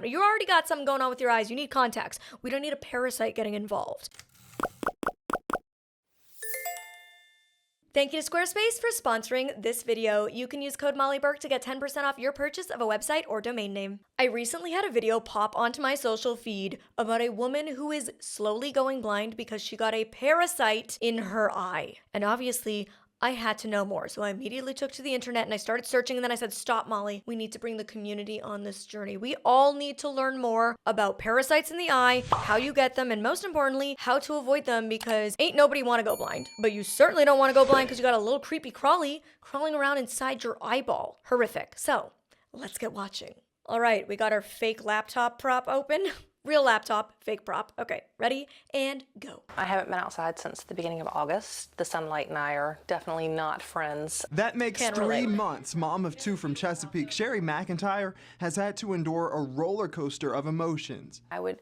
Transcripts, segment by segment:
You already got something going on with your eyes. You need contacts. We don't need a parasite getting involved. Thank you to Squarespace for sponsoring this video. You can use code Molly Burke to get 10% off your purchase of a website or domain name. I recently had a video pop onto my social feed about a woman who is slowly going blind because she got a parasite in her eye. And obviously, I had to know more, so I immediately took to the internet and I started searching, and then I said, stop, Molly. We need to bring the community on this journey. We all need to learn more about parasites in the eye, how you get them, and most importantly, how to avoid them, because ain't nobody want to go blind. But you certainly don't want to go blind because you got a little creepy crawly crawling around inside your eyeball. Horrific. So, let's get watching. All right, we got our fake laptop prop open. Real laptop, fake prop. Okay, ready and go. I haven't been outside since the beginning of August. The sunlight and I are definitely not friends. That makes 3 months. Mom of 2 from Chesapeake, Sherry McIntyre, has had to endure a roller coaster of emotions. I would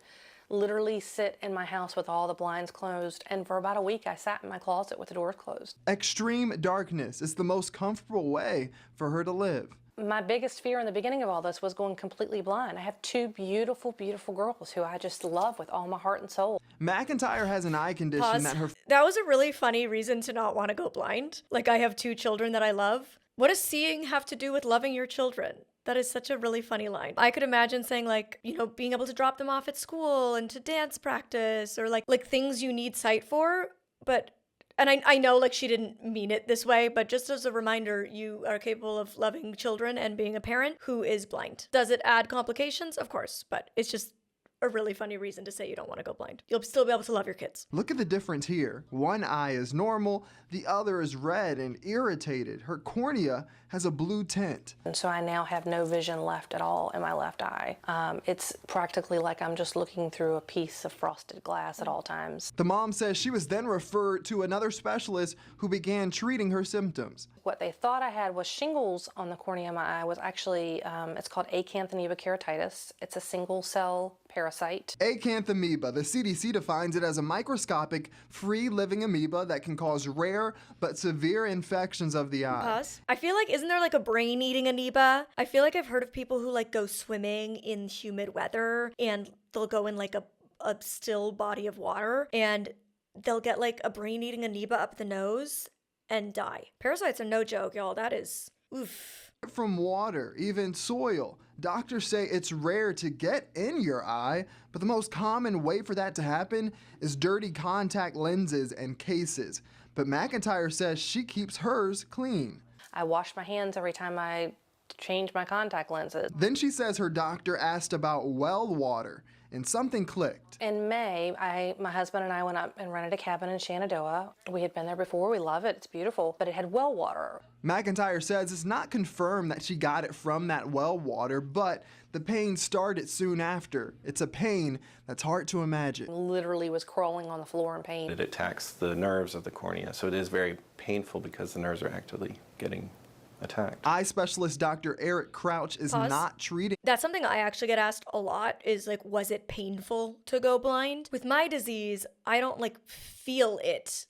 literally sit in my house with all the blinds closed, and for about a week I sat in my closet with the doors closed. Extreme darkness is the most comfortable way for her to live. My biggest fear in the beginning of all this was going completely blind. I have 2 beautiful, beautiful girls who I just love with all my heart and soul. McIntyre has an eye condition That was a really funny reason to not want to go blind. Like, I have 2 children that I love. What does seeing have to do with loving your children? That is such a really funny line. I could imagine saying, like, you know, being able to drop them off at school and to dance practice, or like things you need sight for, but and I know, like, she didn't mean it this way, but just as a reminder, you are capable of loving children and being a parent who is blind. Does it add complications? Of course, but it's just a really funny reason to say you don't want to go blind. You'll still be able to love your kids. Look at the difference here. One eye is normal, the other is red and irritated. Her cornea has a blue tint. And so I now have no vision left at all in my left eye. It's practically like I'm just looking through a piece of frosted glass at all times. The mom says she was then referred to another specialist who began treating her symptoms. What they thought I had was shingles on the cornea of my eye was actually, it's called acanthamoeba keratitis. It's a single cell parasite. Acanthamoeba, the CDC defines it as a microscopic, free-living amoeba that can cause rare but severe infections of the eye. Pause. I feel like, isn't there like a brain-eating amoeba? I feel like I've heard of people who like go swimming in humid weather and they'll go in like a still body of water and they'll get like a brain-eating amoeba up the nose and die. Parasites are no joke, y'all. That is, oof. From water, even soil. Doctors say it's rare to get in your eye, but the most common way for that to happen is dirty contact lenses and cases. But McIntyre says she keeps hers clean. I wash my hands every time I change my contact lenses. Then she says her doctor asked about well water, and something clicked. In May, my husband and I went up and rented a cabin in Shenandoah. We had been there before, we love it, it's beautiful, but it had well water. McIntyre says it's not confirmed that she got it from that well water, but the pain started soon after. It's a pain that's hard to imagine. Literally was crawling on the floor in pain. It attacks the nerves of the cornea, so it is very painful because the nerves are actively getting attacked. Eye specialist Dr. Eric Crouch is not treating. That's something I actually get asked a lot, is like, was it painful to go blind? With my disease, I don't like feel it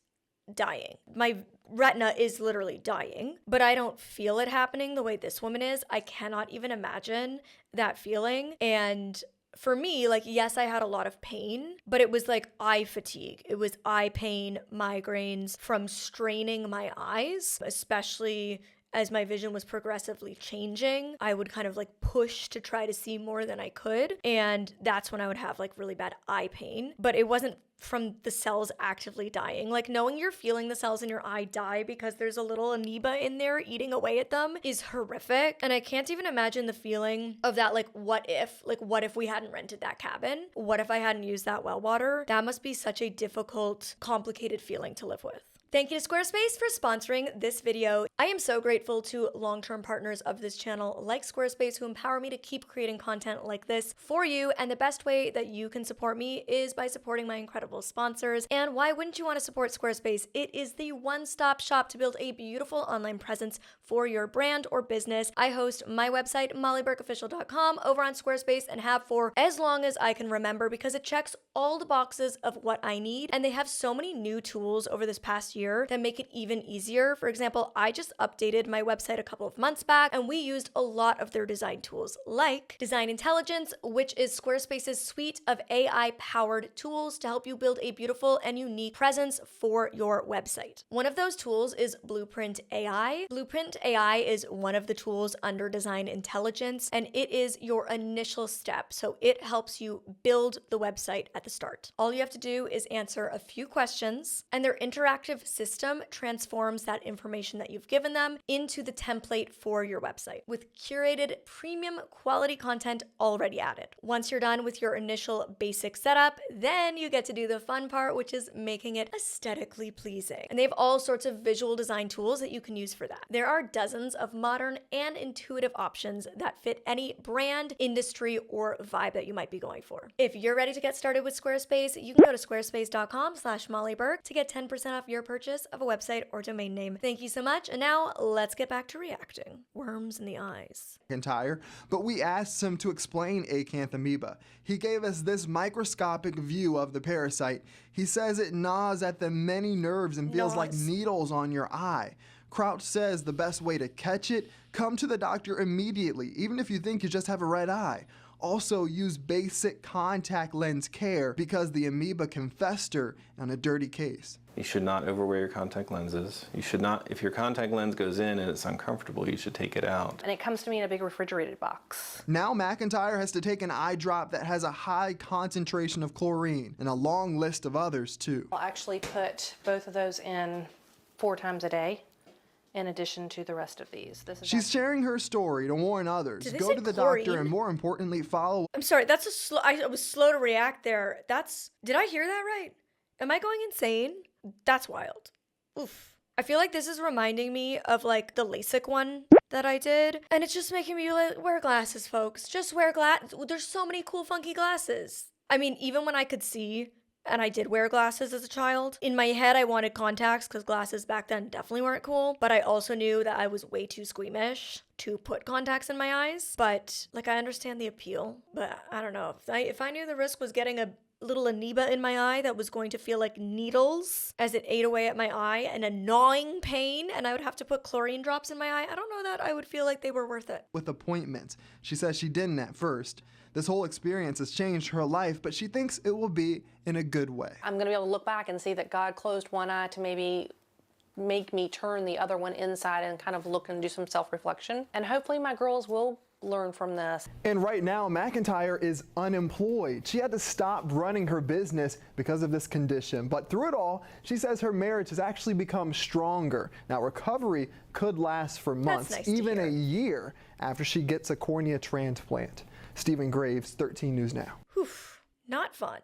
dying. My retina is literally dying, but I don't feel it happening the way this woman is. I cannot even imagine that feeling. And for me, like, yes, I had a lot of pain, but it was like eye fatigue. It was eye pain, migraines from straining my eyes, especially as my vision was progressively changing. I would kind of like push to try to see more than I could. And that's when I would have like really bad eye pain, but it wasn't from the cells actively dying. Like, knowing you're feeling the cells in your eye die because there's a little amoeba in there eating away at them is horrific. And I can't even imagine the feeling of that, like, what if we hadn't rented that cabin? What if I hadn't used that well water? That must be such a difficult, complicated feeling to live with. Thank you to Squarespace for sponsoring this video. I am so grateful to long-term partners of this channel like Squarespace, who empower me to keep creating content like this for you. And the best way that you can support me is by supporting my incredible sponsors. And why wouldn't you want to support Squarespace? It is the one-stop shop to build a beautiful online presence for your brand or business. I host my website, mollyburkeofficial.com, over on Squarespace, and have for as long as I can remember, because it checks all the boxes of what I need. And they have so many new tools over this past year that make it even easier. For example, I just updated my website a couple of months back, and we used a lot of their design tools like Design Intelligence, which is Squarespace's suite of AI-powered tools to help you build a beautiful and unique presence for your website. One of those tools is Blueprint AI. Blueprint AI is one of the tools under Design Intelligence, and it is your initial step. So it helps you build the website at the start. All you have to do is answer a few questions, and their interactive system transforms that information that you've given them into the template for your website with curated premium quality content already added. Once you're done with your initial basic setup, then you get to do the fun part, which is making it aesthetically pleasing. And they have all sorts of visual design tools that you can use for that. There are dozens of modern and intuitive options that fit any brand, industry, or vibe that you might be going for. If you're ready to get started with Squarespace, you can go to squarespace.com/MollyBurke to get 10% off your purchase of a website or domain name. Thank you so much, and now let's get back to reacting. Worms in the eyes. McIntyre, but we asked him to explain acanthamoeba. He gave us this microscopic view of the parasite. He says it gnaws at the many nerves and feels like needles on your eye. Crouch says the best way to catch it, come to the doctor immediately, even if you think you just have a red eye. Also, use basic contact lens care because the amoeba can fester on a dirty case. You should not overwear your contact lenses. You should not, if your contact lens goes in and it's uncomfortable, you should take it out. And it comes to me in a big refrigerated box. Now McIntyre has to take an eye drop that has a high concentration of chlorine and a long list of others too. I'll actually put both of those in 4 times a day, in addition to the rest of these. She's sharing her story to warn others. Did they Go say to the chlorine? doctor and more importantly, follow. I'm sorry, that's a slow. I was slow to react there. Did I hear that right? Am I going insane? That's wild. Oof. I feel like this is reminding me of like the LASIK one that I did. And it's just making me like, wear glasses, folks. Just wear There's so many cool, funky glasses. I mean, even when I could see, and I did wear glasses as a child, in my head I wanted contacts because glasses back then definitely weren't cool. But I also knew that I was way too squeamish to put contacts in my eyes. But like, I understand the appeal, but I don't know. If I knew the risk was getting a little amoeba in my eye that was going to feel like needles as it ate away at my eye and a gnawing pain, and I would have to put chlorine drops in my eye, I don't know that I would feel like they were worth it. With appointments. She says she didn't at first. This whole experience has changed her life, but she thinks it will be in a good way. I'm going to be able to look back and see that God closed one eye to maybe make me turn the other one inside and kind of look and do some self-reflection. And hopefully my girls will learn from this. And right now, McIntyre is unemployed. She had to stop running her business because of this condition. But through it all, she says her marriage has actually become stronger. Now, recovery could last for months, nice even a year after she gets a cornea transplant. Stephen Graves, 13 News Now. Oof, not fun.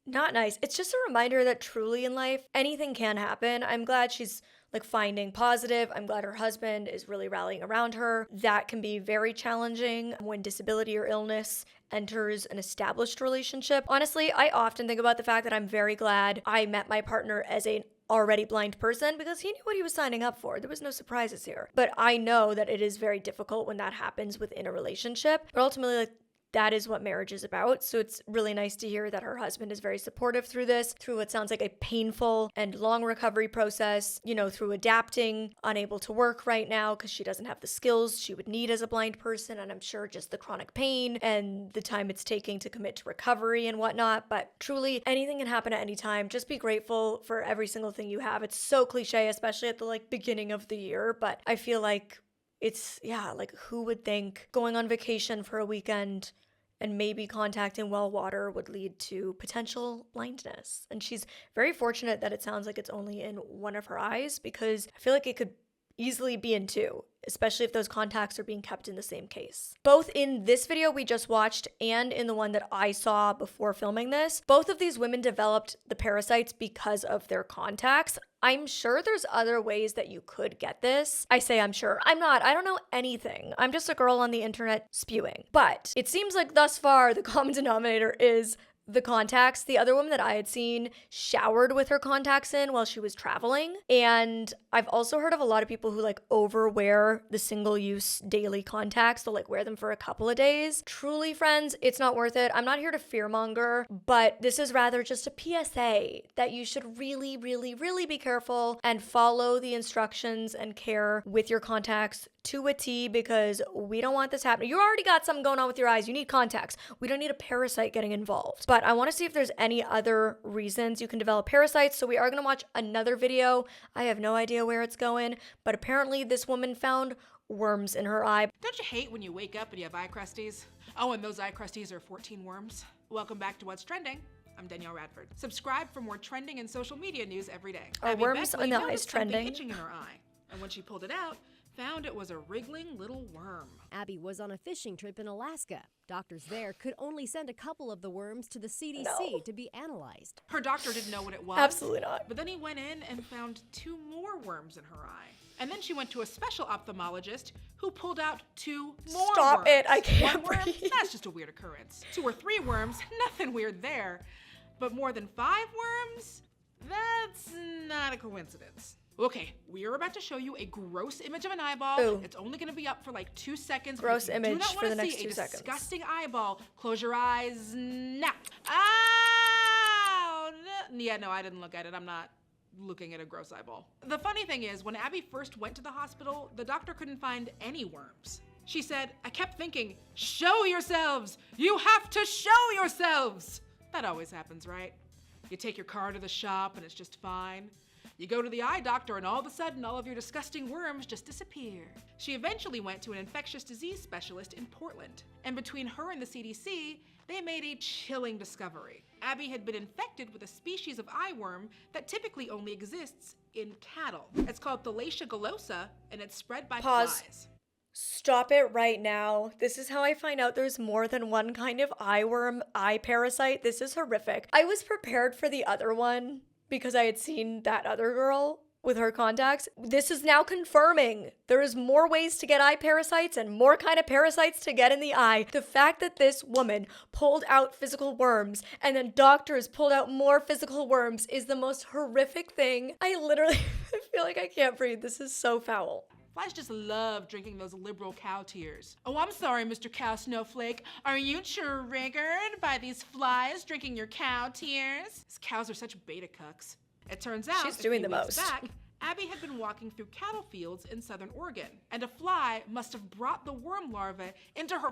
Not nice. It's just a reminder that truly in life, anything can happen. I'm glad she's like finding positive. I'm glad her husband is really rallying around her. That can be very challenging when disability or illness enters an established relationship. Honestly, I often think about the fact that I'm very glad I met my partner as an already blind person because he knew what he was signing up for. There was no surprises here. But I know that it is very difficult when that happens within a relationship. But ultimately, like, that is what marriage is about. So it's really nice to hear that her husband is very supportive through this, through what sounds like a painful and long recovery process, you know, through adapting, unable to work right now because she doesn't have the skills she would need as a blind person. And I'm sure just the chronic pain and the time it's taking to commit to recovery and whatnot. But truly, anything can happen at any time. Just be grateful for every single thing you have. It's so cliche, especially at the like beginning of the year. But I feel like it's, yeah, like who would think going on vacation for a weekend and maybe contacting well water would lead to potential blindness? And she's very fortunate that it sounds like it's only in one of her eyes because I feel like it could easily be in 2, especially if those contacts are being kept in the same case. Both in this video we just watched and in the one that I saw before filming this, both of these women developed the parasites because of their contacts. I'm sure there's other ways that you could get this. I say I'm sure. I'm not. I don't know anything. I'm just a girl on the internet spewing. But it seems like thus far the common denominator is the contacts. The other woman that I had seen showered with her contacts in while she was traveling. And I've also heard of a lot of people who like overwear the single-use daily contacts. They'll like wear them for a couple of days. Truly, friends, it's not worth it. I'm not here to fearmonger, but this is rather just a PSA that you should really, really, really be careful and follow the instructions and care with your contacts to a T, because we don't want this happening. You already got something going on with your eyes. You need contacts. We don't need a parasite getting involved. But I want to see if there's any other reasons you can develop parasites. So we are going to watch another video. I have no idea where it's going, but apparently this woman found worms in her eye. Don't you hate when you wake up and you have eye crusties? Oh, and those eye crusties are 14 worms. Welcome back to What's Trending. I'm Danielle Radford. Subscribe for more trending and social media news every day. Are Abby worms Beckley in the eyes noticed something trending? itching in her eye, and when she pulled it out, found it was a wriggling little worm. Abby was on a fishing trip in Alaska. Doctors there could only send a couple of the worms to the CDC No. to be analyzed. Her doctor didn't know what it was. Absolutely not. But then he went in and found 2 more worms in her eye. And then she went to a special ophthalmologist who pulled out 2 more Stop worms. it, I can't One worm, breathe. that's just a weird occurrence. 2 or 3 worms, nothing weird there. But more than 5 worms? That's not a coincidence. Okay, we are about to show you a gross image of an eyeball. Ooh. It's only gonna be up for like 2 seconds. but Gross if you image do not for wanna the next see 2 a seconds. disgusting eyeball, close your eyes now. Ow! Yeah, no, I didn't look at it. I'm not looking at a gross eyeball. The funny thing is, when Abby first went to the hospital, the doctor couldn't find any worms. She said, I kept thinking, show yourselves! You have to show yourselves! That always happens, right? You take your car to the shop and it's just fine. You go to the eye doctor and all of a sudden all of your disgusting worms just disappear. She eventually went to an infectious disease specialist in Portland. And between her and the CDC, they made a chilling discovery. Abby had been infected with a species of eyeworm that typically only exists in cattle. It's called Thalassia gullosa, and it's spread by Pause. flies. Stop it right now. This is how I find out there's more than one kind of eyeworm, eye parasite. This is horrific. I was prepared for the other one because I had seen that other girl with her contacts. This is now confirming there is more ways to get eye parasites and more kind of parasites to get in the eye. The fact that this woman pulled out physical worms and then doctors pulled out more physical worms is the most horrific thing. I literally feel like I can't breathe. This is so foul. Flies just love drinking those liberal cow tears. Oh, I'm sorry, Mr. Cow Snowflake. Are you triggered by these flies drinking your cow tears? These cows are such beta cucks. It turns out, She's a doing few the weeks most. back, Abby had been walking through cattle fields in southern Oregon, and a fly must have brought the worm larva into her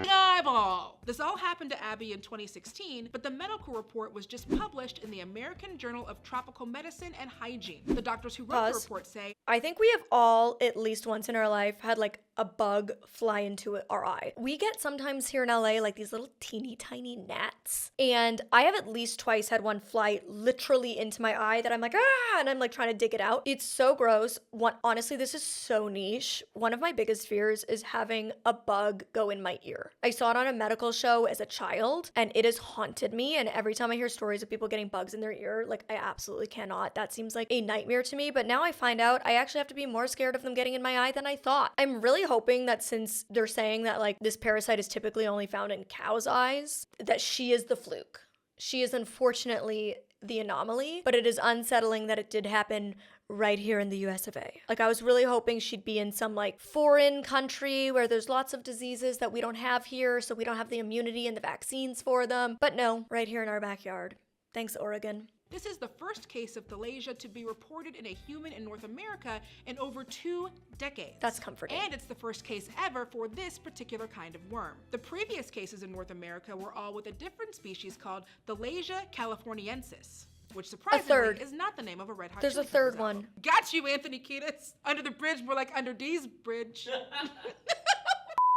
eyeball. This all happened to Abby in 2016, but the medical report was just published in the American Journal of Tropical Medicine and Hygiene. The doctors who wrote the Pause. report say, I think we have all, at least once in our life, had like a bug fly into our eye. We get sometimes here in LA like these little teeny tiny gnats. And I have at least twice had one fly literally into my eye that I'm like, ah, and I'm like trying to dig it out. It's so gross. Honestly, this is so niche. One of my biggest fears is having a bug go in my ear. I saw it on a medical show as a child and it has haunted me. And every time I hear stories of people getting bugs in their ear, like I absolutely cannot. That seems like a nightmare to me. But now I find out I actually have to be more scared of them getting in my eye than I thought. I'm really hoping that since they're saying that like this parasite is typically only found in cows' eyes, that she is the fluke. She is unfortunately the anomaly, but it is unsettling that it did happen right here in the US of A. Like I was really hoping she'd be in some like foreign country where there's lots of diseases that we don't have here, so we don't have the immunity and the vaccines for them. But no, right here in our backyard. Thanks, Oregon. this is the first case of thalassia to be reported in a human in North America in over 2 decades. That's comforting. And it's the first case ever for this particular kind of worm. The previous cases in North America were all with a different species called Thalassia californiensis, which surprisingly is not the name of a Red Hot There's Chili a third Peppers album. one. Got you, Anthony Kiedis. Under the bridge, more like under D's bridge.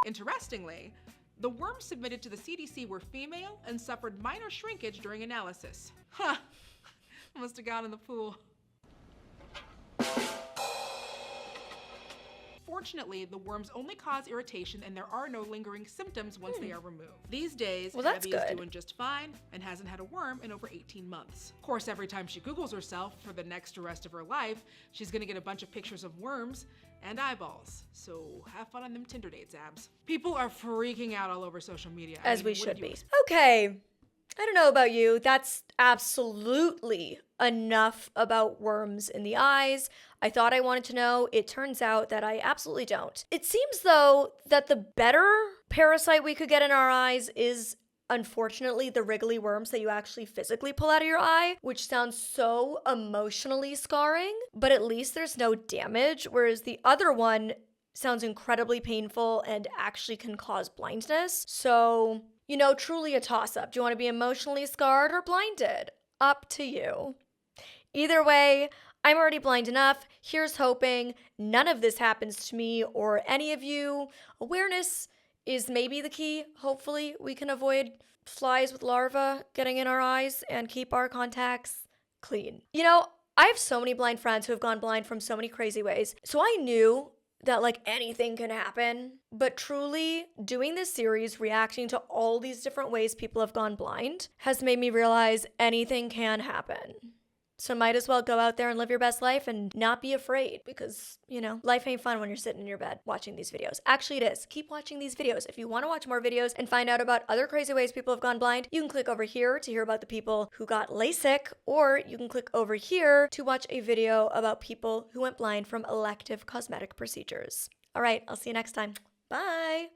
Interestingly, the worms submitted to the CDC were female and suffered minor shrinkage during analysis. Huh. Must have gone in the pool. Fortunately, the worms only cause irritation and there are no lingering symptoms once they are removed. These days, Well, that's Abby is good. doing just fine and hasn't had a worm in over 18 months. Of course, every time she Googles herself for the next rest of her life, she's gonna get a bunch of pictures of worms and eyeballs. So have fun on them Tinder dates, Abs. People are freaking out all over social media. As we what should did you be. Okay. I don't know about you, that's absolutely enough about worms in the eyes. I thought I wanted to know. It turns out that I absolutely don't. It seems, though, that the better parasite we could get in our eyes is, unfortunately, the wriggly worms that you actually physically pull out of your eye, which sounds so emotionally scarring, but at least there's no damage, whereas the other one sounds incredibly painful and actually can cause blindness. So, truly a toss-up. Do you want to be emotionally scarred or blinded? Up to you. Either way, I'm already blind enough. Here's hoping none of this happens to me or any of you. Awareness is maybe the key. Hopefully, we can avoid flies with larvae getting in our eyes and keep our contacts clean. I have so many blind friends who have gone blind from so many crazy ways. So I knew that anything can happen, but truly doing this series, reacting to all these different ways people have gone blind, has made me realize anything can happen. So might as well go out there and live your best life and not be afraid because, life ain't fun when you're sitting in your bed watching these videos. Actually, it is. Keep watching these videos. If you want to watch more videos and find out about other crazy ways people have gone blind, you can click over here to hear about the people who got LASIK, or you can click over here to watch a video about people who went blind from elective cosmetic procedures. All right, I'll see you next time. Bye.